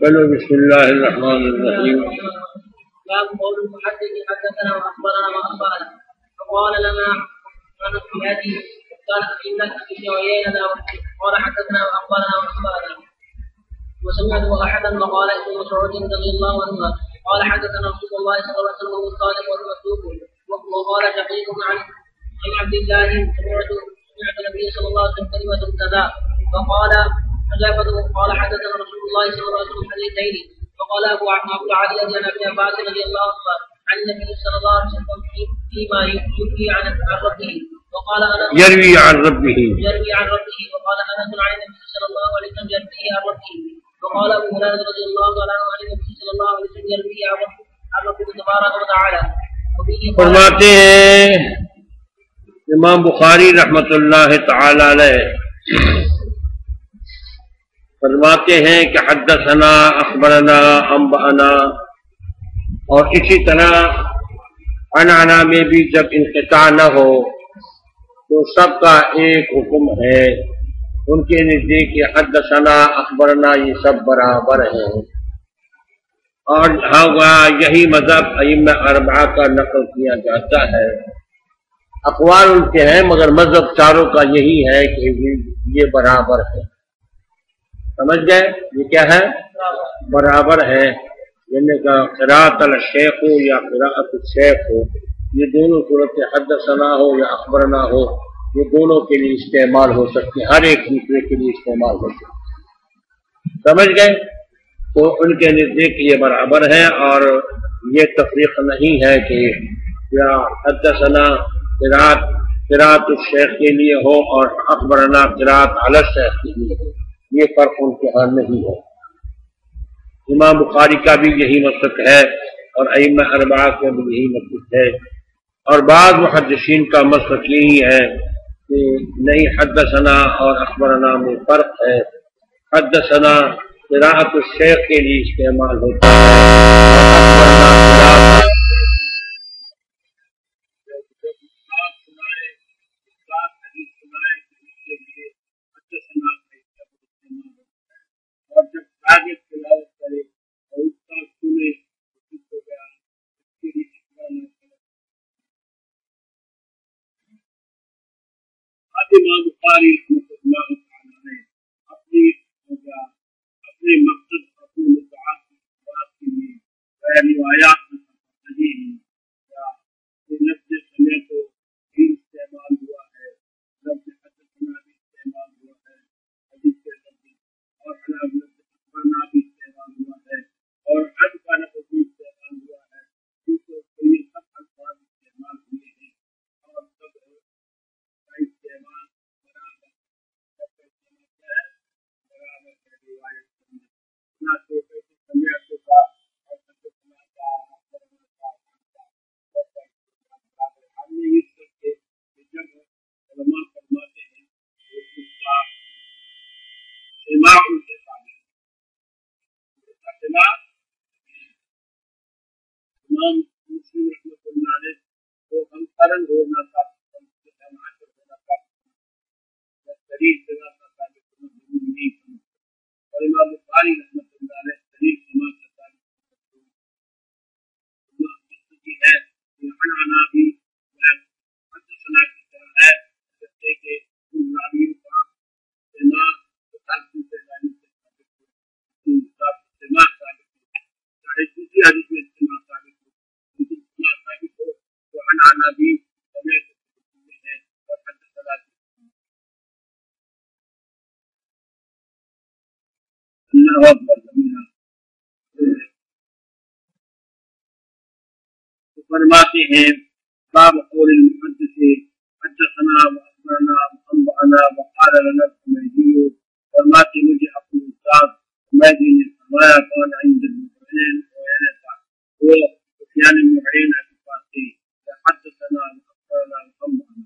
بلو بسم اللہ الرحمن الرحیم. باب قول المحدث حدثنا واخبرنا واخبرنا فقال لنا انا في هذه قال انك في عيينة قال حدثنا واخبرنا واخبرنا وسمعت احدا وقال ابن مسعود رضي الله عنه قال حدثنا رسول الله صلى الله عليه وسلم الصادق والمصدوق وقال شقيق عن عبد الله سمعت النبي صلى الله عليه وسلم كلمة كذا فقال حذيفة قال حدثنا رسول الله صلى الله عليه وسلم حديثين وقال ابو علي عن ابن عباس رضي الله عنه عن النبي صلى الله عليه وسلم فيما يروي عن ربه وقال انا يروي عن ربه وقال انس عن النبي صلى الله عليه وسلم يروي عن ربه وقال ابو هريرة رضي الله عنه عن النبي صلى الله عليه وسلم يروي عن ربه تبارك وتعالى. فرماتے ہیں امام بخاری رحمۃ اللہ تعالی علیہ فرماتے ہیں کہ حدثنا اخبرنا انبأنا، اور اسی طرح عنانا میں بھی جب انقطاع نہ ہو تو سب کا ایک حکم ہے، ان کے نزدیک یہ حدثنا اخبرنا یہ سب برابر ہیں. اور یہی مذہب ائمہ اربعہ کا نقل کیا جاتا ہے. اقوال ان کے ہیں مگر مذہب چاروں کا یہی ہے کہ یہ برابر ہے. سمجھ گئے یہ کیا ہے؟ برابر ہے. یعنی کہ قراءت الشیخ ہو یا قراءت الشیخ ہو، یہ دونوں صورت حدثنا ہو یا اخبرنا ہو، یہ دونوں کے لیے استعمال ہو سکتے ہیں، ہر ایک دوسرے کے لیے استعمال ہو سکتے ہیں. سمجھ گئے؟ تو ان کے نزدیک یہ برابر ہے، اور یہ تفریق نہیں ہے کہ یا حدثنا قراءت الشیخ کے لیے ہو اور اخبرنا قراءت علی الشیخ کے لیے ہو، یہ فرق ان کے ہاں نہیں ہے. امام بخاری کا بھی یہی مسلک ہے اور ائمہ اربعہ کا بھی یہی مسلک ہے، اور بعض محدثین کا مسلک یہی ہے کہ نہیں، حدثنا اور اخبرنا میں فرق ہے. حدثنا قراءت الشیخ کے لیے استعمال ہوتا ہے اور اخبرنا قراءت امام بخاری اللہ تعالی نے اپنے مقصد اپنے مفاد کے لیے روایات میں لفظ سمے کو بھی استعمال ہوا ہے، لفظ حدثنا بھی استعمال ہوا ہے حدیث کے لفظ، اور لفظ اخبرنا بھی استعمال ہوا ہے، اور حد کا لفظ بھی استعمال ہوا ہے. یہ سب الفاظ استعمال ہوئے ہیں اور سب کا استعمال برابر ہے. روایت امام بخاری رحمۃ اللہ علیہ شریف سماعت ہے کہ عنانا بھی حدثنا کی طرح ہے، جیسے کہ ان راویوں کا سماع چاہے دوسری حدیث میں سماع ثابت ہو، لیکن سماع ثابت ہو تو عنانا بھی سمے ہے اور حدثنا اللہ اکبر. فرماتے ہیں باب قول المحدث حدثنا واخبرنا وانبانا وقال لنا الحميدي، فرماتے مجھے اپنے استاد حمیدی نے فرمایا کون عند المعین وہ سفیان بن عیینہ کے پاس تھے، حدثنا واخبرنا وانبانا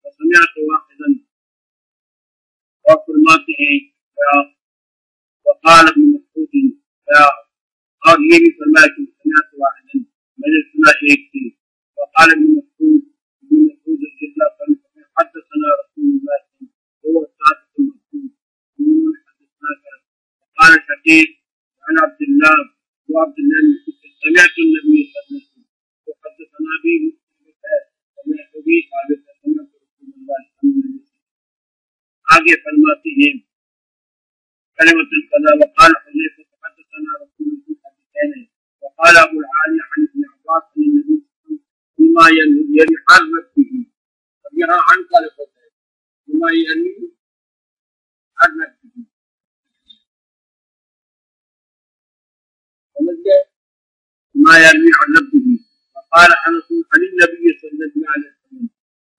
وسمعت واحدا، اور فرماتے ہیں وقال ابن مسعود، اور یہ بھی فرمایا کہ سمعت واحدا میں نے سنا ایک تھی. وقال ابن مسعود رضی اللہ عنہ حدثنا رسول اللہ صلی اللہ علیہ وسلم هو الصادق المصدوق حدثنا قال شقيق عن عبد جواب دلنے میں سمعت النبی صلی اللہ علیہ وسلم تو حدثنا بھی سمعت بھی قال سمعت رسول اللہ صلی اللہ علیہ وسلم. آگے فرماتے ہیں كلمة القضاء وقال حذيفة حدثنا رسول الله صلى الله عليه وسلم وقال أبو العالي عن ابن عباس عن النبي صلى الله عليه وسلم بما يحرك به. اب یہاں عن کا لفظ ہے بما يحرك به سمجھ گئے بما يحرك به. وقال أنس عن النبي صلى الله عليه وسلم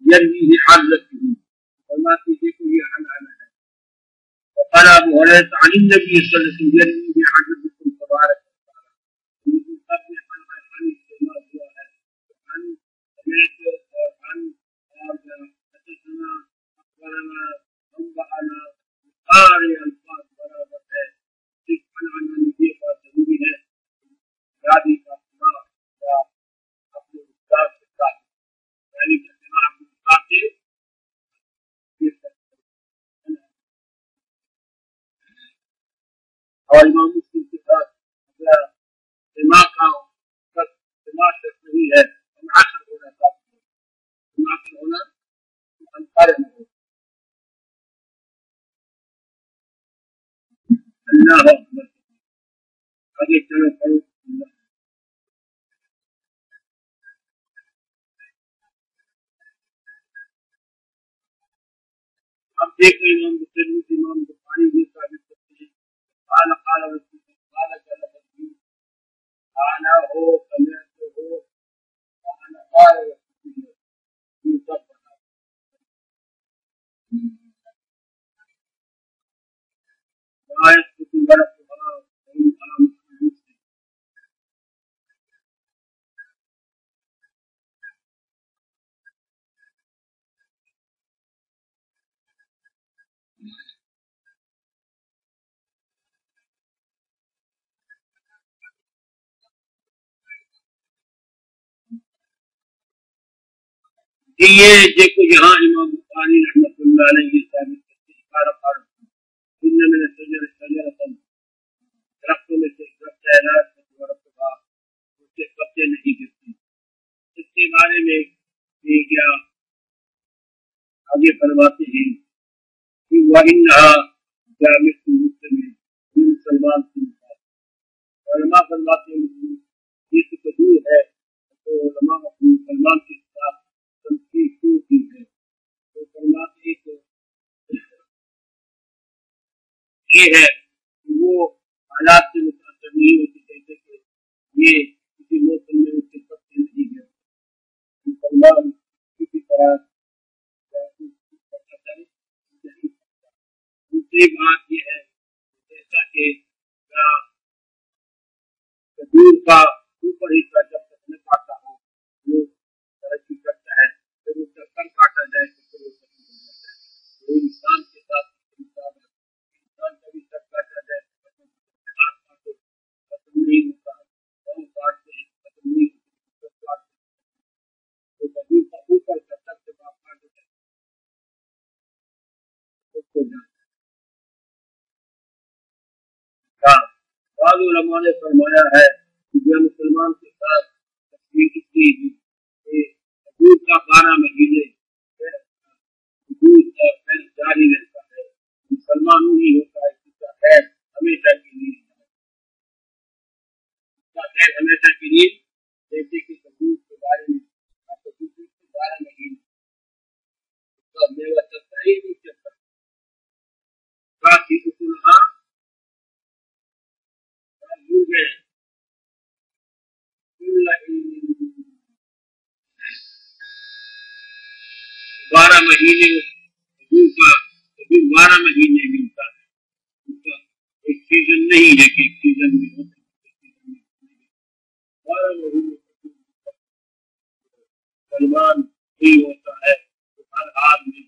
يرويه حرك به فرماتے ہیں کہ یہ عن ہے. وقال أبو هريرة عن النبي صلى الله عليه وسلم يرويه حرككم تبارك وتعالى. حدثنا أخبرنا أنبأنا قارئ الفاظ برابر ہے صرف عن یہ بات ضروری ہے یادی کا سنا یا اپنے استاد کے ساتھ یعنی کہ سنا اپنے استاد سے اور امام مسلم کے ساتھ دماغ کا دماغ شخص نہیں ہے منحصر ہونا چاہتے ہیں منحصر ہونا انکار میں ہو. اللہ اکبر. آگے چلو پڑھو. اب دیکھو امام مسلم امام بخاری یہ ثابت کرتے ہیں قال قال رسول قال قال رسول قال ہو سمعت ہو قال قال رسول یہ سب بتا آیت کو برف بنا صحیح کلام یہ دیکھو یہاں امام بخاری رحمۃ اللہ علیہ یہ ثابت کرتے ہیں قال قال ان من الشجر شجرۃ درختوں میں سے درخت ہے لا تورثها اس کے پتے نہیں گرتے. اس کے بارے میں یہ کیا آگے فرماتے ہیں کہ وَإِنَّهَا جَامِعَةٌ لِلْمُسْلِمِينَ یہ مسلمان کی مثال. علماء فرماتے ہیں یہ تو کدور ہے تو علماء مسلمان کے ساتھ تنقید کیوں کی ہے تو فرماتے ہیں کہ یہ ہے کہ وہ حالات سے متاثر نہیں ہوتی جیسے کہ یہ کسی موسم میں اس کے پتے نہیں ہے مسلمان کسی طرح. دوسری بات یہ ہے جیسا کہ کدور کا اوپر حصہ جب تک نہ کاٹا ہو وہ ترقی کرتا ہے جب اس کا سر کاٹا جائے تو پھر وہ ختم ہو جاتا ہے. وہ انسان کے ساتھ انسان کا بھی سر کاٹا جائے تو ہاتھ کاٹو ختم نہیں ہوتا پاؤں کاٹتے ہیں ختم نہیں ہوتا تو کدور کا اوپر کا سر جب آپ کاٹو جائے اس کو جاتا. بعض علماء نے فرمایا ہے کہ جو مسلمان کے ساتھ تصویر کی کہ حدود کا 12 مہینے حدود اور خیر جاری رہتا ہے مسلمان نہیں ہوتا ہے اس کا خیر ہمیشہ کے لیے اس کا خیر ہمیشہ کے لیے جیسے کہ حدود کے بارے میں آپ حدود کے 12 مہینے اس کا میوہ چلتا ہی نہیں چلتا باقی اصولہ 12 مہینے حدود کا 12 مہینے ملتا ہے اس کا ایک سیزن نہیں ہے کہ ایک سیزن میں ہوتا ہے 12 مہینے سلمان نہیں ہوتا ہے تو ہر حال میں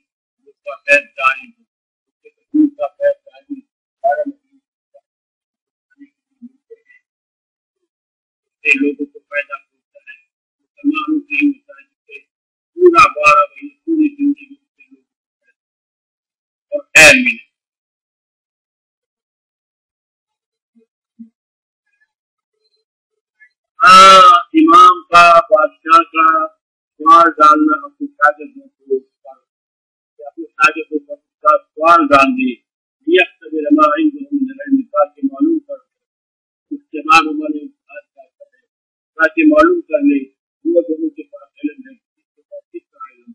اس کا خیر جاری ہو اس کے حدود کا خیر جاری 12 مہینے لوگوں کو پیدا ہوتا ہے مسلمانوں سے ہی ہوتا ہے جس سے پورا 12 مہینے پوری زندگی سے لوگوں کو پیدا اور خیر ملے. ہاں امام کا بادشاہ کا سوال ڈالنا اپنے شاگردوں کو اپنے شاگردوں کا سوال ڈال دی تاکہ معلوم کر استعمال عمل تاکہ معلوم کر لے وہ دونوں کے پاس علم ہے کس طرح علم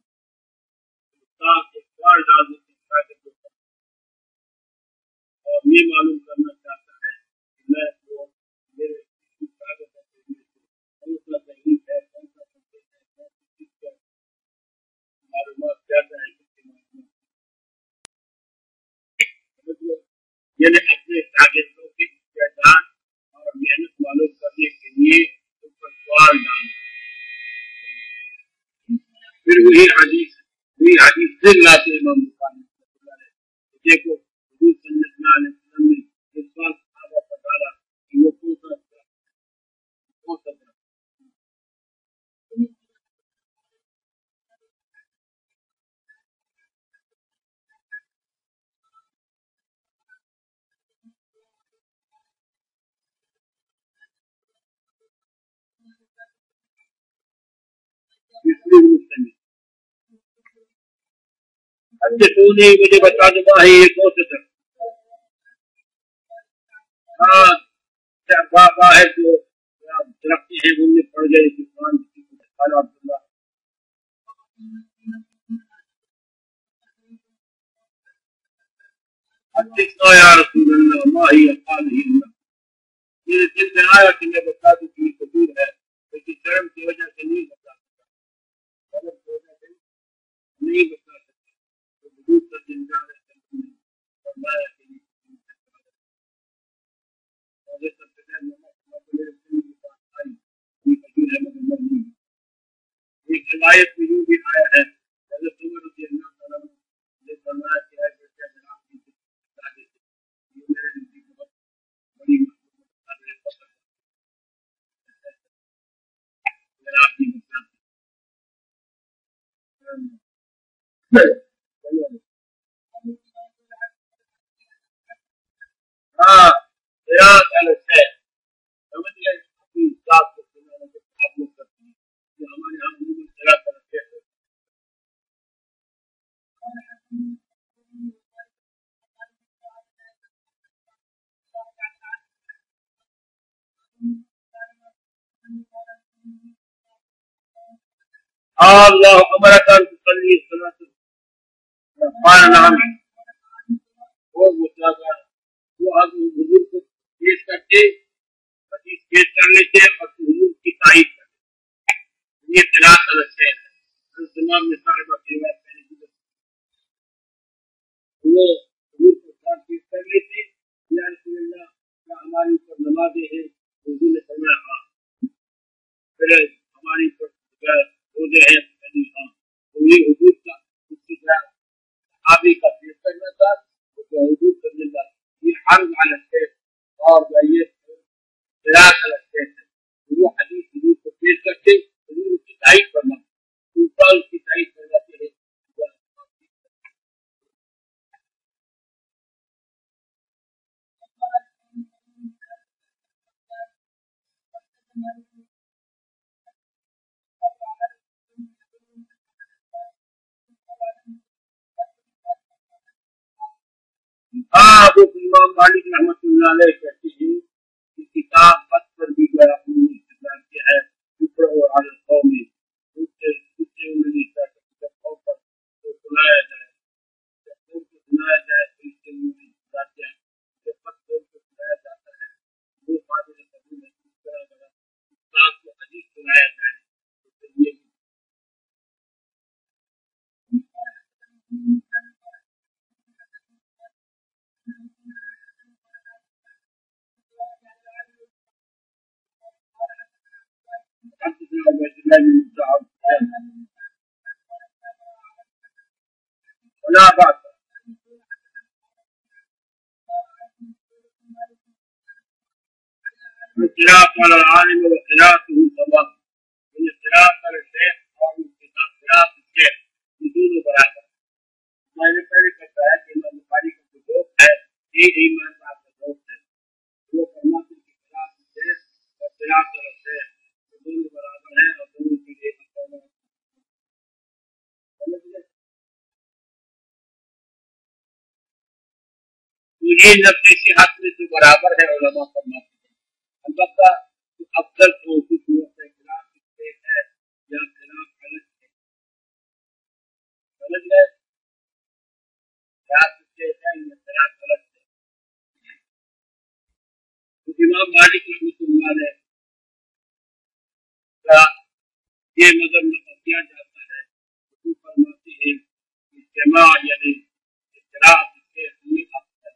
سوال ڈال دیتے شاگردوں کا اور یہ معلوم کرنا چاہتا ہے کہ میں وہ میرے معلومات زیادہ ہے یعنی اپنے شاگردوں کی پہچان اور محنت معلوم کرنے کے لیے ان پر سوال ڈال پھر وہی حدیث دل لاتے امام بخاری دیکھو حضور صلی اللہ علیہ وسلم نے اس بات صحابہ کو ڈالا کہ وہ کون سا مجھے بتا دوں ہے یہ کون سے بابا ہے جو درختی ہے وہ پڑ گئے کسان عبداللہ یا رسول اللہ ماہی اقال ہی اللہ میرے دل میں آیا کہ میں بتا دوں کہ یہ قبول ہے لیکن شرم کی وجہ سے نہیں بتا سکتا نہیں بتا سکتا تو حضور صلی اللہ علیہ وسلم نے فرمایا کہ ایک روایت میں یوں بھی آیا ہے حضرت عمر رضی اللہ تعالیٰ نے فرمایا کہ ہے میرے نزدیک بہت بڑی ہاں سمجھ گئے اپنی ذات کو ہمارے یہاں طرح کرتے ہیں اللہ امرک ان تصلی الصلاۃ قال نعم وہ مطلب وہ حضور کو پیش کرتے حدیث پیش کر لیتے اور حضور کی تائید کرتے یہ قراءت الگ ہے تمام نے صاحب اپنی بات وہ حضور کو ساتھ پیش کر لیتے یا رسول اللہ کیا ہماری اوپر نمازیں ہیں حضور نے فرمایا ہاں پھر ہماری اوپر روزے ہیں ہاں تو یہ حضور کا اس کی طرح صحابی کا پیش کرنا تھا حضور صلی اللہ یہ عرض علی الشیخ اور یہ قراءت علی الشیخ وہ حدیث حضور کو پیش کرتے حضور اس کی تائید کرنا اس کی تائید کر جاتے ہیں ہاں وہ امام مالک رحمۃ اللہ علیہ کہتے ہیں کہ کتاب پت پر بھی جو استعمال کیا ہے اوپر اور حالت قوم میں انہوں نے قوم پر سنایا جائے جب قوم کو سنایا جائے تو اس سے انہوں نے کیا جب پت قوم کو سنایا جاتا ہے وہ قابل قبول ہے اس طرح اگر استاد کو حدیث سنایا جائے تو چلیے ولا بات قراءة على العالم وقراءته سواء قراءة على الشيخ اور قراءة الشيخ بدون برابر میں نے پہلے بتایا کہ امام بخاری کا جو دوست ہے یہ ایمان صاحب کا دوست ہے وہ فرماتے ہیں کہ قراءة الشيخ اور قراءة على الشيخ یہ نفس صحت میں تو برابر ہے، علماء فرماتے ہیں، البتہ افضل تو اسی صورت میں خلاف ہے یا خلاف غلط ہے، غلط ہے خلاف ہے یا خلاف غلط ہے۔ تو امام مالک رحمۃ اللہ علیہ کا یہ مذہب نقل کیا جاتا ہے، وہ فرماتے ہیں اجتماع یعنی اختلاف سے ہوئی افضل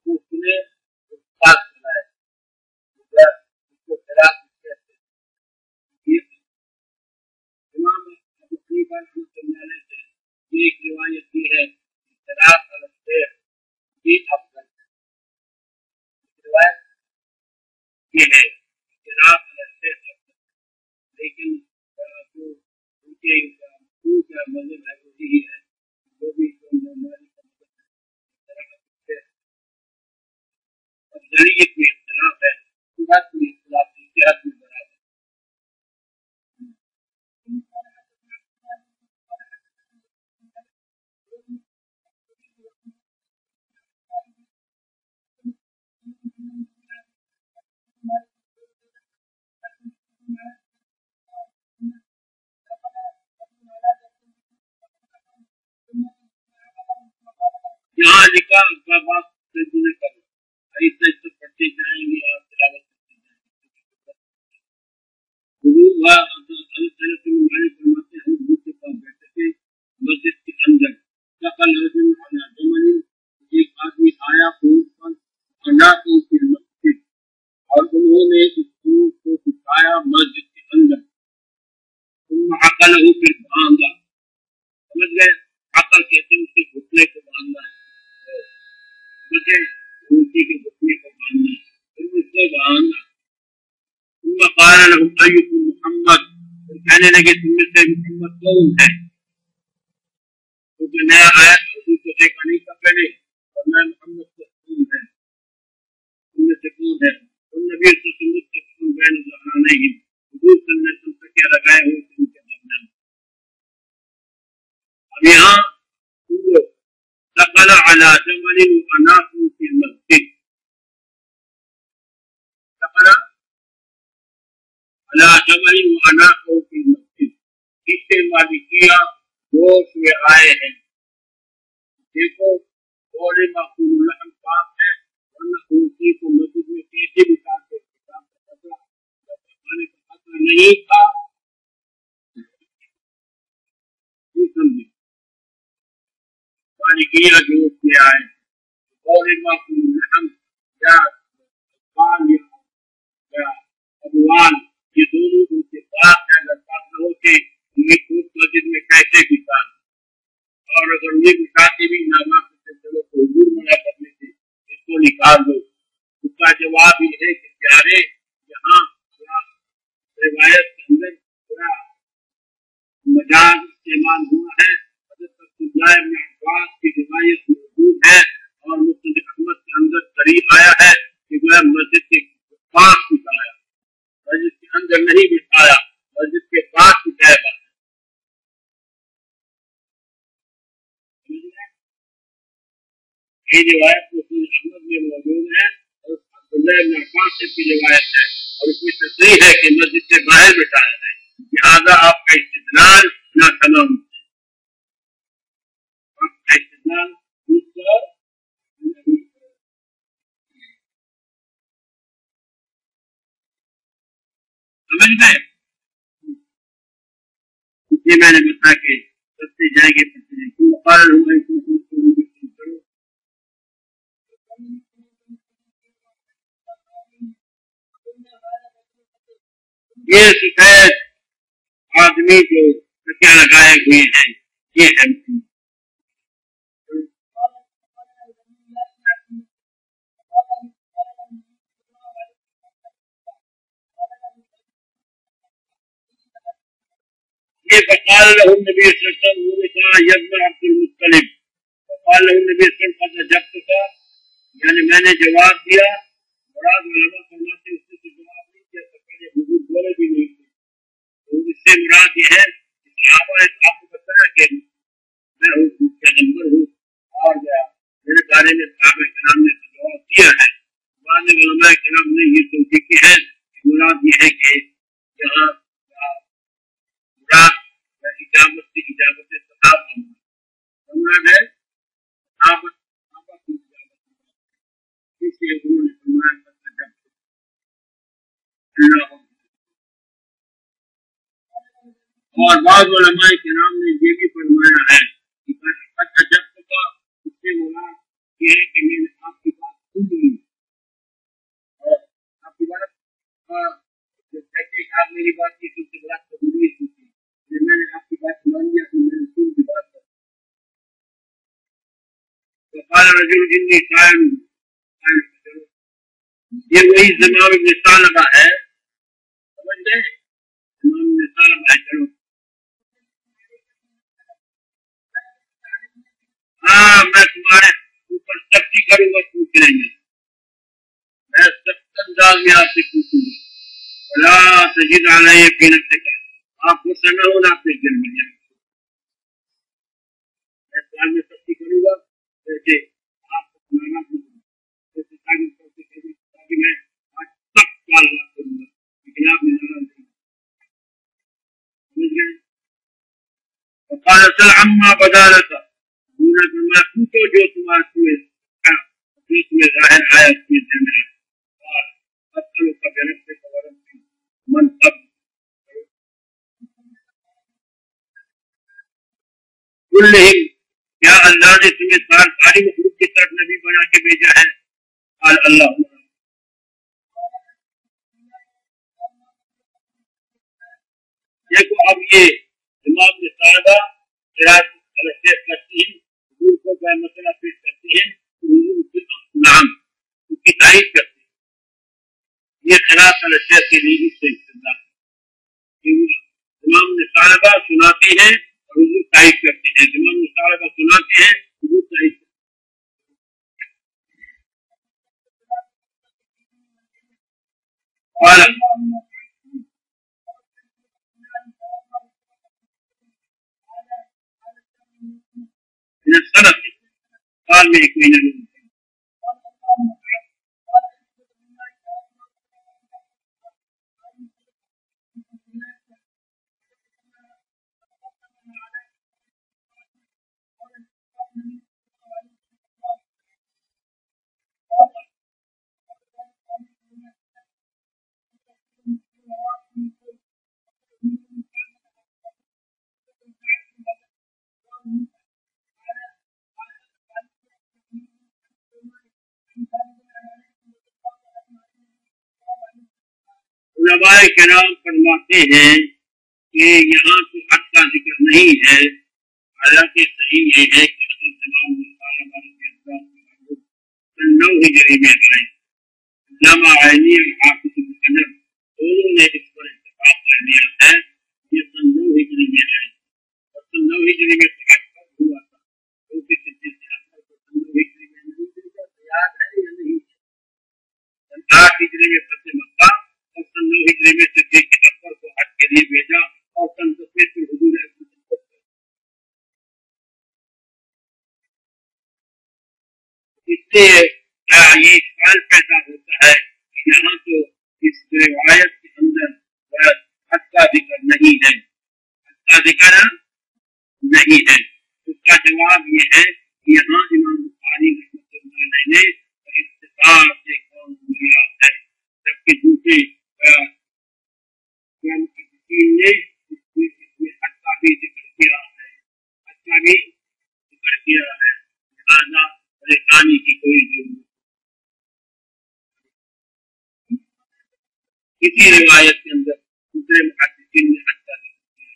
اس نے استاد بنائے اس کو خلاف امام ابو حنیفہ رحمۃ اللہ علیہ سے ایک روایت یہ ہے اختلاف سے بھی افضل ہے، روایت یہ ہے اختلاف سے افضل، لیکن جو ان کے مذہب ہے وہ یہی ہے، جو بھی افضلیت میں اختلاف ہے، صحت میں اختلاف ہے، صحت میں برابر۔ یہاں لکھا بات کرو ایسے پڑھتے جائیں گے آپ تلاوت کرتے جائیں گے۔ فرماتے ہم دودھ کے پاس بیٹھے تھے مسجد کے اندر، ایک آدمی آیا اونٹ پر مسجد، اور انہوں نے اس اونٹ کو بٹھایا مسجد کے اندر، عقلہ پھر باندھا، سمجھ گئے؟ عقل کہتے ہیں اس کے گھٹنے کو باندھنا ہے، مجھے اونٹی کے گھٹنے کو باندھنا، پھر اس کو باندھا، ثم قال لهم ايكم محمد، کہنے لگے تم میں سے محمد کون ہے؟ کیونکہ نیا آیا حضور کو دیکھا نہیں تھا پہلے، اور میں محمد کو کون ہے، تم میں سے کون ہے؟ نبی صلی اللہ علیہ وسلم بین ظہرانیہم، حضور صلی اللہ علیہ وسلم سے کیا لگائے ہوئے تھے ان کے درمیان۔ اب یہاں دخل على جمل واناقه في المسجد، دخل على جمل واناقه في المسجد، اس سے مالکیہ جوش میں آئے ہیں، دیکھو اور معقول اللحم پاک ہے، ورنہ اونٹی کو مسجد میں کیسے بھی کاٹتے نہیں تھا، مالکیہ جوش میں آئے اور معقول اللحم یا ابوال یہ دونوں ان کے پاس ہے، اگر پاس نہ ہوتے یہ خود مسجد میں کیسے بتا، اور اگر یہ بتاتے بھی نامہ کرتے چلو تو حضور منع کرنے سے اس کو نکال دو، اس کا جواب یہ ہے کہ پیارے یہاں روایت کے اندر مجاز استعمال ہوا ہے، حضرت عبداللہ بن عباس کی روایت موجود ہے، اور مسند احمد کے اندر قریب آیا ہے کہ وہ مسجد کے پاس بٹھایا، مسجد کے اندر نہیں بٹھایا، مسجد کے پاس بٹھایا گا۔ یہ روایت مسند احمد میں موجود ہے، اور عبداللہ بن عباس سے کی روایت ہے، اور اس میں تصریح ہے کہ مسجد سے باہر بٹھایا ہے، لہٰذا آپ کا استدلال نہ تمام ہے، آپ کا استدلال سمجھ گئے؟ یہ میں نے بتایا کہ پڑھتے جائیں گے پڑھتے جائیں گے، یہ سفید آدمی جو کیا لگائے ہوئے ہیں یہ ہے یہ فقال له النبي صلی اللہ علیہ وسلم نے کہا یبن عبد المطلب، فقال له النبي صلی اللہ علیہ وسلم جبت کا یعنی میں نے جواب دیا، مراد علماء فرماتے ہیں اس نے جواب نہیں دیا تو پہلے حضور بولے بھی نہیں تھے، تو اس سے مراد یہ ہے کہ صحابہ نے آپ کو بتایا کہ میں ہوں پیغمبر ہوں، اور میرے بارے میں صحابہ السلام نے یہ توجہ کی ہے کہ مراد یہ ہے کہ یہاں مراد اجابت سے اجابت صحابہ مراد ہے صحابت کی اجابت، اس لیے انہوں نے فرمایا اللہ۔ اور بعض علماء کرام نے یہ بھی فرمایا ہے کہ جب کا اس سے مراد یہ ہے کہ میں نے آپ کی بات سن لی اور آپ کی بات کہتے کہ آپ میری بات کی سن سے بات قبولی سنتی، میں نے آپ کی بات مان لیا تو میں نے سن کی بات کر قال رجل انی قائم، یہ وہی زمام ابن ثعلبہ ہے، سمجھ گئے؟ زمام ابن ثعلبہ ہے، چلو ہاں میں تمہارے اوپر سختی کروں گا، پوچھ لیں گے، میں سخت انداز میں آپ سے پوچھوں گا، ولا تجد علیہ فی نفسک، آپ کو سنا ہونا اپنے دل میں جائے، میں سوال میں سختی کروں گا جیسے آپ کو سنانا ہوگا، جیسے میں آج سخت سوال کروں گا لیکن آپ نے ناراض نہیں، سمجھ گئے؟ وقال سل عما بدا لک، میں پوچھو جو تمہارے میں ظاہر آیا اس دل میں، اور اصل کا جنب سے خبر منصب کل نہیں، کیا اللہ نے تمہیں ساری مخلوق کی طرف نبی بنا کے بھیجا ہے؟ قال اللہ، دیکھو اب یہ امام نے صاحبہ شیخ کرتی ہیں، حضور کو کیا مسئلہ پیش کرتی ہیں، نام اس کی تائید کرتی ہیں، یہ خلاف شیخ کے لیے اس سے استدلال ہے، امام نے صاحبہ سناتے ہیں اور حضور تائید کرتے ہیں، امام نے صاحبہ سناتے ہیں حضور تائید کرتے ہیں۔ صنعت سال میں ایک مہینہ نہیں، علماء کرام فرماتے ہیں کہ یہاں تو حق کا ذکر نہیں ہے، حالانکہ صحیح یہ ہے کہ حضرت امام نو ہجری میں آئے، علامہ عینی اور حافظ ابن حجر دونوں نے اس پر اتفاق کر لیا ہے، یہ سن 9 ہجری میں آئے، اور سن 9 ہجری میں تو حج فرض ہوا تھا، کیونکہ سن 9 ہجری میں نہیں ملتا، یاد ہے یا نہیں؟ سن 8 ہجری میں فتح مکہ اور سن 9 ہجری میں صدیق اکبر کو حج کے لیے بھیجا، اور سن 10 میں پھر حضور اس سے یہ سوال پیدا ہوتا ہے کہ یہاں تو اس روایت کے اندر حج کا ذکر نہیں ہے، حج کا ذکر نہیں ہے، اس کا جواب یہ ہے کہ یہاں امام بخاری رحمۃ اللہ علیہ نے اختصار سے قول دیا ہے، جبکہ دوسرے نے اس میں حج کا بھی ذکر کیا ہے، حج کا بھی ذکر کیا ہے، لہٰذا پریشانی کی کوئی ضرورت کسی روایت کے اندر دوسرے محدثین نے حج کا ذکر کیا۔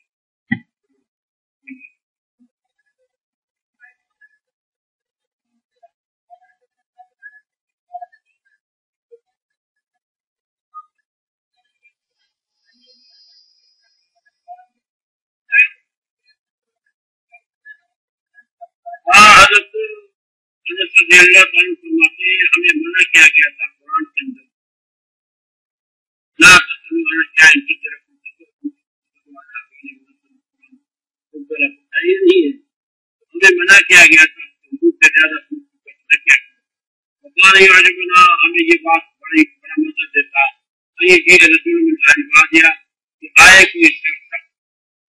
حضرت رضی اللہ تعالیٰ فرماتے ہیں ہمیں منع کیا گیا تھا قرآن کے اندر، لا تسألوا عن أشياء إن تبد لكم تسؤكم یہ نہیں ہے، ہمیں منع کیا گیا تھا حدود سے زیادہ کیا، بتانا یعجبنا، ہمیں یہ بات بڑا یہ رسول من اہل بادیہ کہ آئے کوئی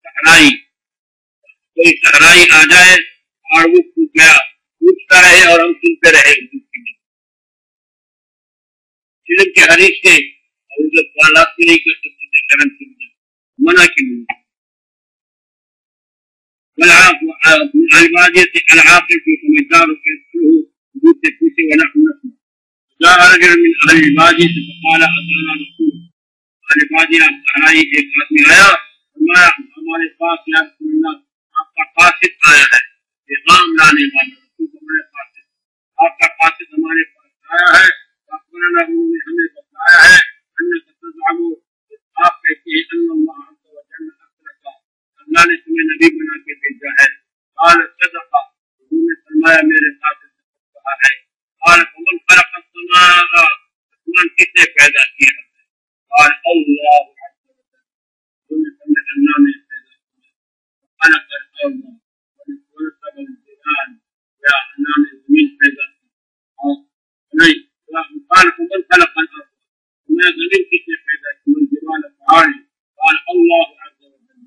صحرائی، کوئی صحرائی آ جائے اور وہ پوچھتا رہے اور ہم سنتے رہے فلم کے حدیث سے سوالات بھی نہیں کر سکتے تھے، کرم سے منع کیوں البادیت العاقل کی سمجھدار حدود سے پوچھے ولا نسل جاء رجل من اہل البادیہ فقال اتانا رسول اہل بادیہ صحرائی ایک آدمی آیا فرمایا ہمارے پاس یا رسول اللہ آپ کا قاصد آیا ہے، پیغام لانے والا رسول ہمارے پاس ہے، آپ کا قاصد ہمارے پاس آیا ہے، اخبرنا انہوں نے ہمیں بتایا ہے انک تزعموا آپ کہتے ہیں ان اللہ عز وجل ارسلک اللہ نے تمہیں نبی بنا کے بھیجا ہے، قال صدق انہوں نے فرمایا میرے قاصد نے کہا ہے، قال فمن خلق السماء آسمان کس نے پیدا کیا ہے، قال اللہ عز وجل انہوں نے فرمایا اللہ نے پیدا کیا، خلق الارض ونصب الجبال یا اللہ نے زمین پیدا کی اور نہیں قال فمن خلق الارض میں زمین کس نے پیدا کی والجبال پہاڑی قال اللہ عز وجل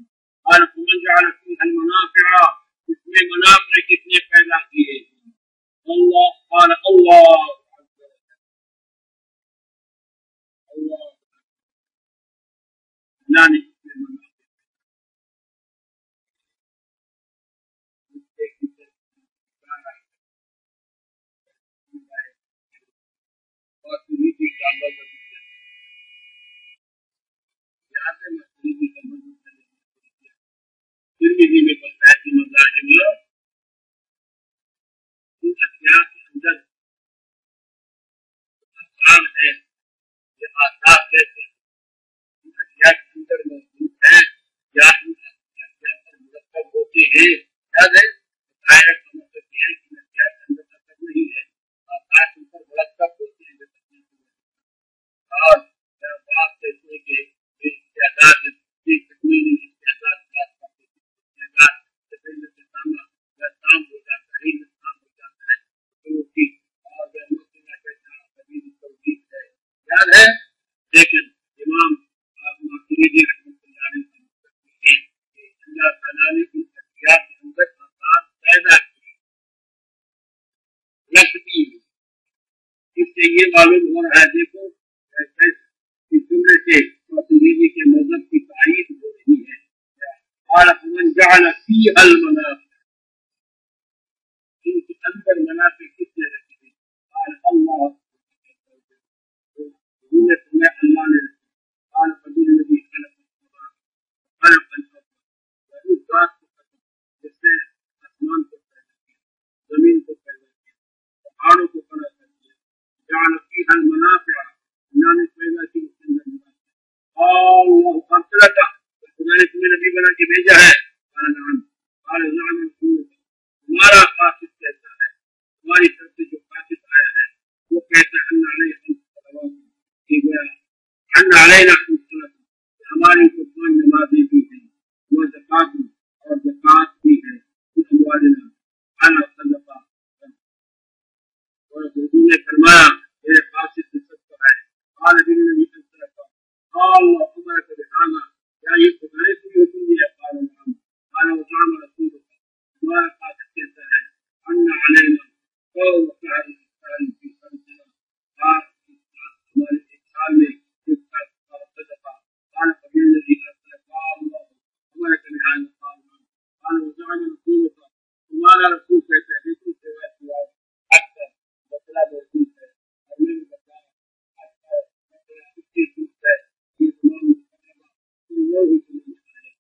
قال فمن جعل فيها المنافع اس میں منافع کس نے پیدا کیے اللہ قال اللہ عز وجل اللہ اللہ نے اس میں منافع اور تریدی کا مدد یہاں سے میں تریدی کا مدد ترمذی میں بتایا کہ مذاہب ان اشیاء کے اندر آسان ہے، یہ آثار کہتے ہیں ان اشیاء کے اندر موجود ہے یا ان اشیاء پر مرتب ہوتے ہیں، یاد ہے ظاہر کا مطلب یہ ہے کہ ان اشیاء کے اندر اثر نہیں ہے، آثار ان پر مرتب ہوتے ہیں اور بات کہتے ہیں کہ استعداد تکمیل استعداد کام ہو جاتا ہے نقصان ہو جاتا ہے اور ہے یاد ہے، لیکن امام ماتریدی رحمۃ اللہ علیہ کا مطلب ہے کہ اللہ تعالیٰ نے ان اشیاء کے اندر آسان پیدا کی رکھتی ہے، اس سے یہ معلوم ہو رہا ہے دیکھو جملے سے ماتریدی کے مذہب کی تائید ہو رہی ہے، قال فمن جعل فيها المنافع ان کے اندر منافع کس نے رکھی تھی، قال اللہ اللہ نے قال فبالذي خلق السماء خلق الارض اس ذات کو جس نے آسمان کو پیدا کیا، زمین کو پیدا کیا، پہاڑوں کو پیدا کیا، جعل فيها المنافع اللہ نے پیدا کی اس کے اندر منافع، اللہ ارسلک خدا نے تمہیں نبی بنا کے بھیجا ہے، قال نعم ہمارا قاصد کہتا ہے، ہماری طرف سے جو قاصد آیا ہے وہ کہتا ہے ان علینا ہماری کو 5 نمازیں بھی ہیں، وہ زکات اور زکات بھی ہے اموالنا انا صدقہ، اور حضور نے فرمایا میرے قاصد سے صدقہ ہے، قال بالذی صدقہ قال امرک بهذا کیا یہ خدا نے تمہیں حکم دیا، قال نعم قال وزعم رسولک ہمارا قاصد کہتا ہے ان علینا قول فعل فی خمسنا ہمارے ایک سال میں صدقہ، قال فبالذی ارسلک اللہ امرک بهذا قال وزعم رسولک ہمارا رسول کہتا ہے لیکن سوا اکثر مسئلہ موجود ہے اور میں نے بتایا اکثر مسئلہ اس کی صورت ہے یہ تمام لوگ ہی سمجھ آئے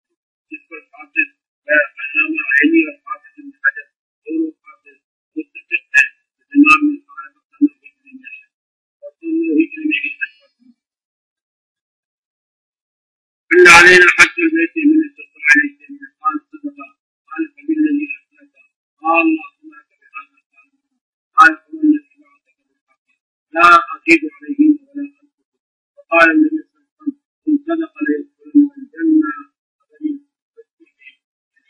جس پر قاصد علامہ عینی اور قاصد ابن حجر دونوں قاصد متفق ہیں، امام نے سارا مسئلہ علم میں ہے اور دونوں ہی علم کی حجر ان علینا حج البیت من استطاع الیہ سبیلا قال صدقہ قال فبالذی ارسلک قال اللہ امرک بهذا قال فمن الذی بعثک بالحق لا ازید علیہ ولا انقص، وقال النبی صلی اللہ علیہ وسلم ان صدق لیدخلن الجنہ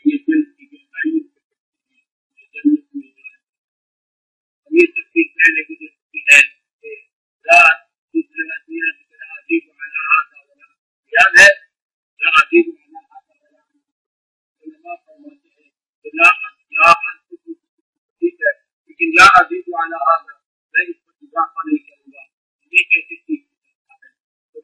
یہ دل کی گہرائی جنت میں جائے، یہ تفصیل پہلے گزر چکی ہے کہ لا دوسرے عزیز عزیز علی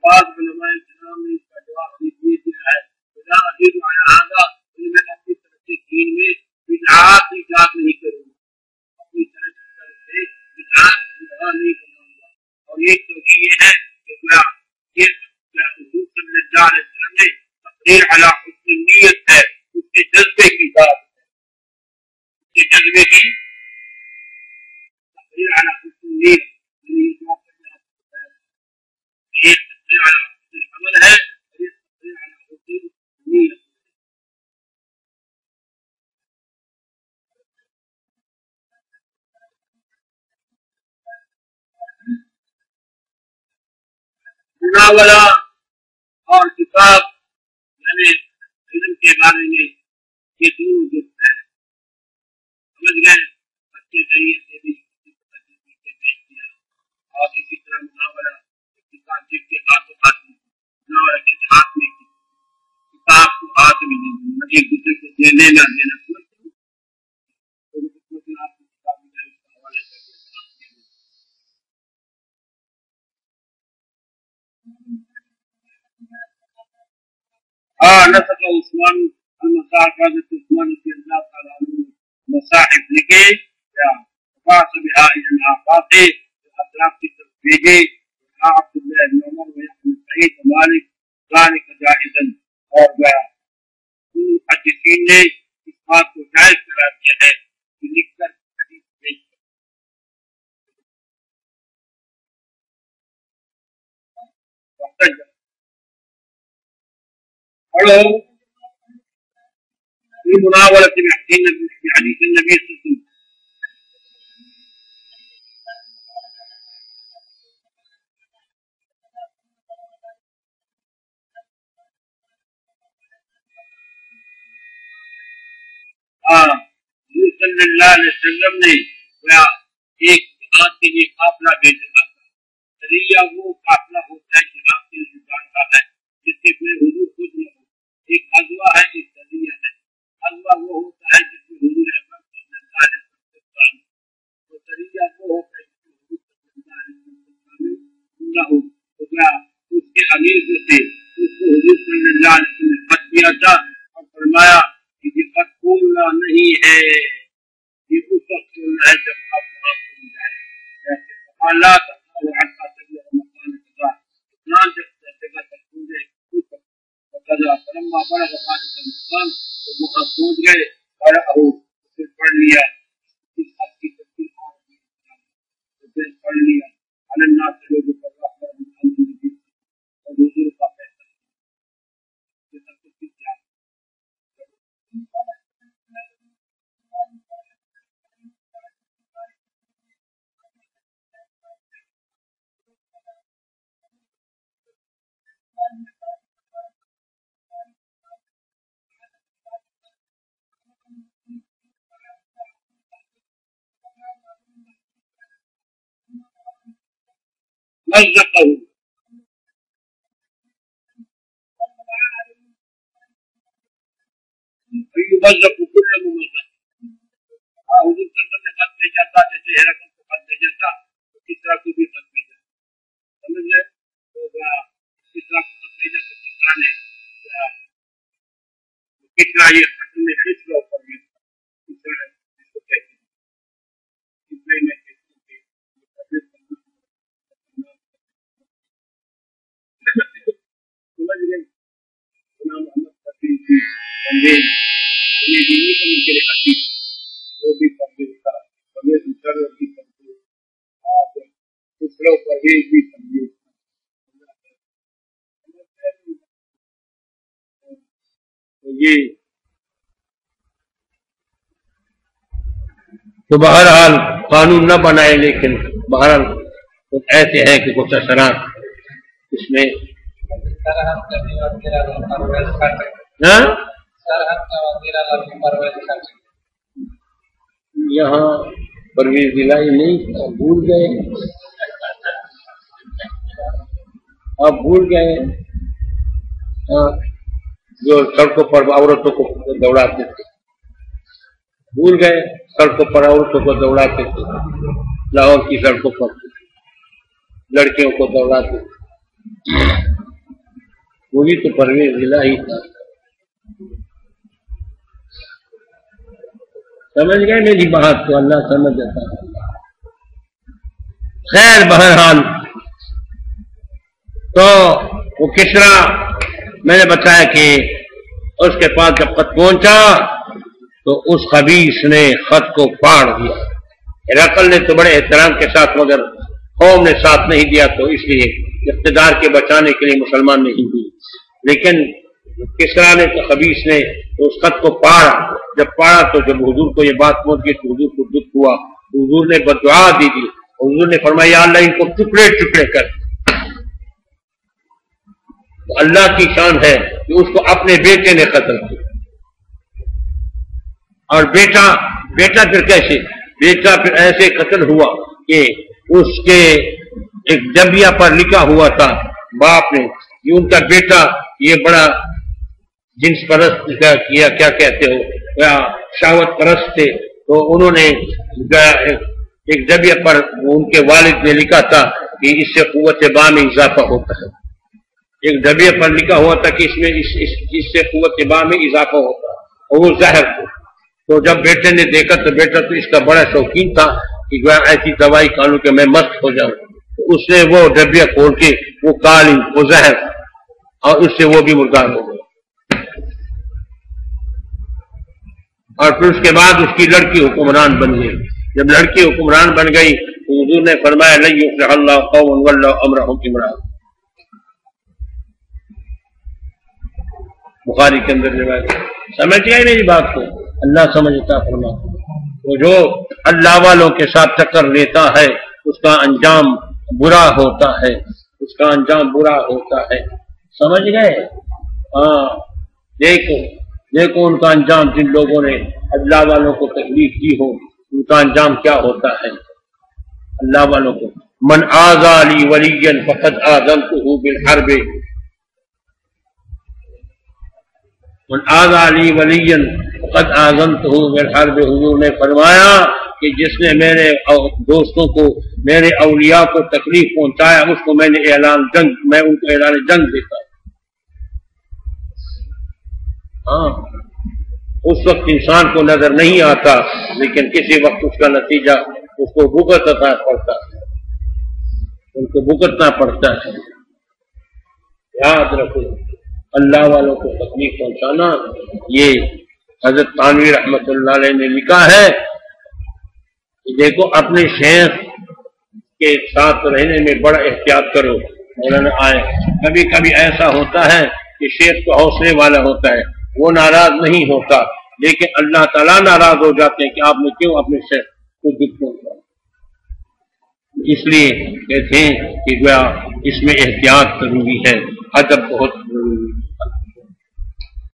بعض علماء کرام نے اس کا جواب یہ دیا ہے خدا عزیز علیہ میں اپنی طرف سے دین میں بدعات ایجاد نہیں کروں گا، اپنی طرف سے بدعات نہیں کروں گا، اور ایک تو یہ ہے کہ یہ حضور صلی اللہ علیہ وسلم نے تقریر علی حسن نیت ہے، اس کے جذبے کی بات ہے، اس کے جذبے کی تقریر علی حسن نیت یہ تقریر علی حسن عمل ہے، اور یہ تقریر علی حسن نیت مناولہ اور کتاب یعنی علم کے بارے میں یہ دونوں جز ہے، سمجھ گئے؟ بچے ذریعے سے بھی پیش کیا، اور اسی طرح مناولہ کتاب جس کے ہاتھوں ہاتھ میں مناولہ کے ہاتھ میں کتاب کو ہاتھ میں نہیں ایک دوسرے کو دینے نہ دینا نسق عثمان المصاحف حضرت عثمان رضی اللہ تعالیٰ عنہ مصاحف لکھے یا فاس بہا الى الآفاق اطراف کی طرف بھیجے عبداللہ بن عمر و ابن سعید و مالک ذالک جائزا، اور محدثین نے اس بات کو جائز قرار دیا ہے کہ لکھ کر حدیث بھیج کر پڑھو في مناولة بحديث النبي صلى الله عليه وسلم. صلی اللہ علیہ وسلم نے ایک جہاد کے لیے قافلہ بھیجا تھا، سریہ وہ قافلہ ہوتا ہے جہاد کے لیے جاتا ہے جس کے میں حضور خود نہ ہو، ایک غزوہ ہے ایک سریہ ہے، غزوہ وہ ہوتا ہے جس میں حضور اکرم صلی اللہ علیہ وسلم اور سریہ وہ ہوتا ہے جس میں حضور صلی اللہ علیہ وسلم نہ ہو، تو کیا اس کے امیر جو تھے اس کو حضور صلی اللہ علیہ وسلم نے خط کیا تھا اور فرمایا کہ یہ خط کھولنا نہیں ہے، یہ اس وقت کھولنا ہے جب آپ وہاں کھول جائے، اللہ تعالیٰ حتیٰ تبلغ مکان قضا، اتنا جب جگہ تک پہنچے اس وقت قضا فلما بلغ ذلك المقام، تو وہاں پہنچ گئے اور پھر پڑھ لیا اس خط کی تفصیل پھر پڑھ لیا علی الناس لوگوں پر رحمت اور حضور کا فیصلہ یہ سب کچھ کیا مزقه ويمزق كل ممزق، حضور صلی اللہ علیہ وسلم نے خط بھیجا تھا جیسے ہرقل کو خط بھیجا تھا کسرا کو بھی خط بھیجا، سمجھ گئے؟ تو کسرا کو خط بھیجا تو کسرا نے یہ خط میں کسرا اوپر میں کسرا اس کو کہتے ہیں کسرا میں سمجھ گئے؟ غلام محمد فقیر کی انگریز انہیں دینی کا مل کے حدیث وہ بھی پردیش تھا، پردیش مشرف بھی پردیش، آپ دوسروں پردیش بھی پردیش، تو یہ تو بہرحال قانون نہ بنائے، لیکن بہرحال کچھ ایسے ہیں کہ کچھ اثرات اس میں یہاں پرویز دلائی نہیں، بھول گئے، آپ بھول گئے جو سڑکوں پر عورتوں کو دوڑاتے تھے، بھول گئے سڑکوں پر عورتوں کو دوڑاتے تھے، لاہور کی سڑکوں پر لڑکیوں کو دوڑاتے تھے۔ وہی تو پرویز الہی تھا. سمجھ گئے میری بات؟ تو اللہ سمجھ دیتا ہے. خیر بہرحال تو وہ کسرا میں نے بتایا کہ اس کے پاس جب خط پہنچا تو اس خبیث نے خط کو پھاڑ دیا. ہرقل نے تو بڑے احترام کے ساتھ، مگر قوم نے ساتھ نہیں دیا تو اس لیے اقتدار کے بچانے کے لیے مسلمان نہیں دی. لیکن کسرا نے تو خبیث نے تو اس خط کو پاڑا. جب پاڑا تو جب حضور کو یہ بات پہنچ گئی تو حضور کو دکھ ہوا. حضور نے بددعا دی تھی. حضور نے فرمایا یا اللہ ان کو ٹکڑے ٹکڑے کر. تو اللہ کی شان ہے کہ اس کو اپنے بیٹے نے قتل کیا. اور بیٹا پھر کیسے؟ بیٹا پھر ایسے قتل ہوا کہ اس کے ایک ڈبیا پر لکھا ہوا تھا باپ نے کہ ان کا بیٹا یہ بڑا جنس پرست کیا، کیا کہتے ہو، یا شہوت پرست تھے. تو انہوں نے ایک ڈبیا پر ان کے والد نے لکھا تھا کہ اس سے قوت باء میں اضافہ ہوتا ہے. ایک ڈبیا پر لکھا ہوا تھا کہ اس سے قوت باء میں اضافہ ہوتا ہے، اور وہ زہر تھا. تو جب بیٹے نے دیکھا تو بیٹا تو اس کا بڑا شوقین تھا کہ ایسی دوائی کھا لوں کہ میں مست ہو جاؤں. تو اس نے وہ ڈبیا کھول کے وہ کالی وہ زہر اور اس سے وہ بھی مردار ہو گیا. اور پھر اس کے بعد اس کی لڑکی حکمران بن گئی. جب لڑکی حکمران بن گئی تو حضور نے فرمایا لن یفلح اللہ قوما ولوا امرهم امرأة. بخاری کے اندر روایت. سمجھ گئے میری بات کو؟ اللہ سمجھتا فرما. وہ جو اللہ والوں کے ساتھ ٹکر لیتا ہے اس کا انجام برا ہوتا ہے، اس کا انجام برا ہوتا ہے. سمجھ گئے؟ ہاں دیکھو ان کا انجام. جن لوگوں نے اللہ والوں کو تکلیف دی ہو ان کا انجام کیا ہوتا ہے. اللہ والوں کو من آذى لي وليا فقد آذنته بالحرب، من آذى لي وليا فقد آذنته بالحرب. حضور نے فرمایا کہ جس نے میرے دوستوں کو، میرے اولیاء کو تکلیف پہنچایا اس کو میں نے میں ان کو اعلان جنگ دیتا. ہاں اس وقت انسان کو نظر نہیں آتا، لیکن کسی وقت اس کا نتیجہ اس کو بھگتنا پڑتا ہے، ان کو بھگتنا پڑتا ہے. یاد رکھو اللہ والوں کو تکلیف پہنچانا. یہ حضرت تھانوی رحمۃ اللہ علیہ نے لکھا ہے کہ دیکھو اپنے شیخ کے ساتھ رہنے میں بڑا احتیاط کرو. مولانا آئے کبھی کبھی ایسا ہوتا ہے کہ شیخ تو حوصلے والا ہوتا ہے، وہ ناراض نہیں ہوتا، لیکن اللہ تعالیٰ ناراض ہو جاتے ہیں کہ آپ نے کیوں اپنے شیخ کو دکھ پہنچایا. اس لیے کہتے ہیں کہ اس میں احتیاط ضروری ہے، ادب بہت